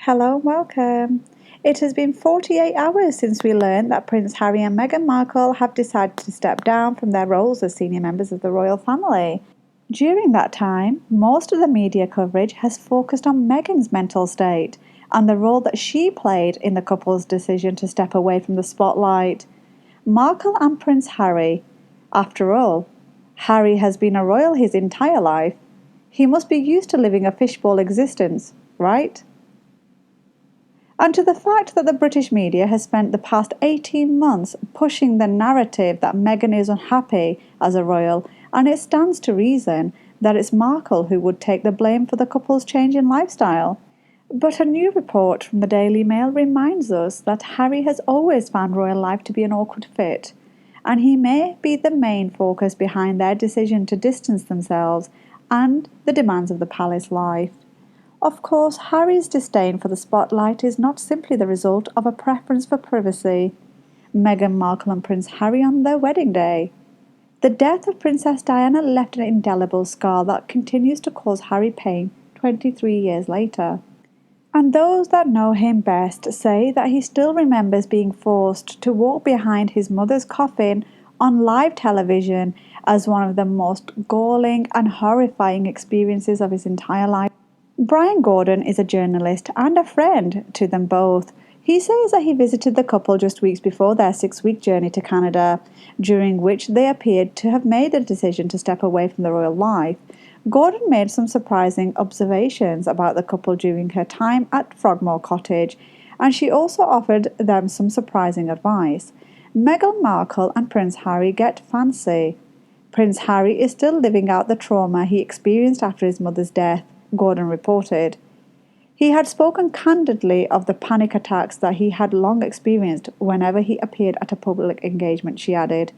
Hello and welcome. It has been 48 hours since we learned that Prince Harry and Meghan Markle have decided to step down from their roles as senior members of the royal family. During that time, most of the media coverage has focused on Meghan's mental state and the role that she played in the couple's decision to step away from the spotlight. Markle and Prince Harry. After all, Harry has been a royal his entire life. He must be used to living a fishbowl existence, right? And to the fact that the British media has spent the past 18 months pushing the narrative that Meghan is unhappy as a royal, and it stands to reason that it's Markle who would take the blame for the couple's change in lifestyle. But a new report from the Daily Mail reminds us that Harry has always found royal life to be an awkward fit, and he may be the main focus behind their decision to distance themselves and the demands of the palace life. Of course, Harry's disdain for the spotlight is not simply the result of a preference for privacy. Meghan Markle and Prince Harry on their wedding day. The death of Princess Diana left an indelible scar that continues to cause Harry pain 23 years later. And those that know him best say that he still remembers being forced to walk behind his mother's coffin on live television as one of the most galling and horrifying experiences of his entire life. Brian Gordon is a journalist and a friend to them both. He says that he visited the couple just weeks before their 6-week journey to Canada, during which they appeared to have made a decision to step away from the royal life. Gordon made some surprising observations about the couple during her time at Frogmore Cottage, and she also offered them some surprising advice. Meghan Markle and Prince Harry get fancy. Prince Harry is still living out the trauma he experienced after his mother's death, Gordon reported. He had spoken candidly of the panic attacks that he had long experienced whenever he appeared at a public engagement, she added.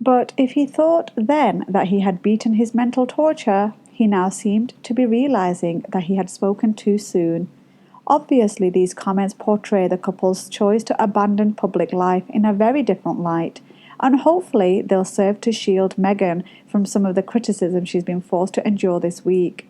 But if he thought then that he had beaten his mental torture, he now seemed to be realizing that he had spoken too soon. Obviously, these comments portray the couple's choice to abandon public life in a very different light, and hopefully they'll serve to shield Meghan from some of the criticism she's been forced to endure this week.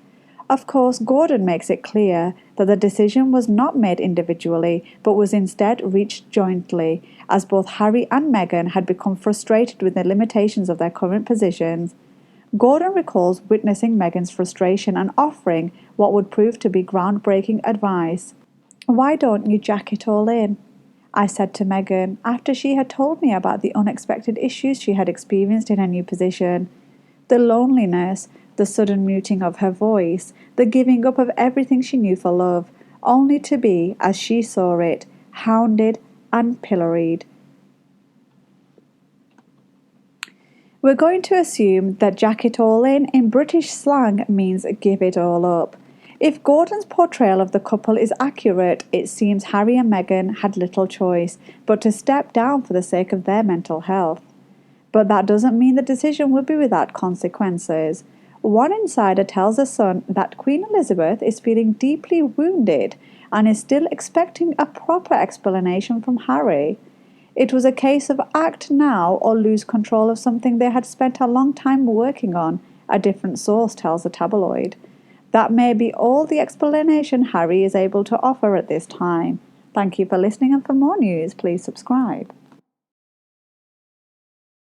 Of course, Gordon makes it clear that the decision was not made individually, but was instead reached jointly, as both Harry and Meghan had become frustrated with the limitations of their current positions. Gordon recalls witnessing Meghan's frustration and offering what would prove to be groundbreaking advice. "Why don't you jack it all in?" I said to Meghan after she had told me about the unexpected issues she had experienced in her new position. The loneliness, the sudden muting of her voice, the giving up of everything she knew for love, only to be, as she saw it, hounded and pilloried. We're going to assume that jack it all in British slang means give it all up. If Gordon's portrayal of the couple is accurate, it seems Harry and Meghan had little choice but to step down for the sake of their mental health. But that doesn't mean the decision will be without consequences. One insider tells The Sun that Queen Elizabeth is feeling deeply wounded and is still expecting a proper explanation from Harry. It was a case of act now or lose control of something they had spent a long time working on, a different source tells the tabloid. That may be all the explanation Harry is able to offer at this time. Thank you for listening, and for more news, please subscribe.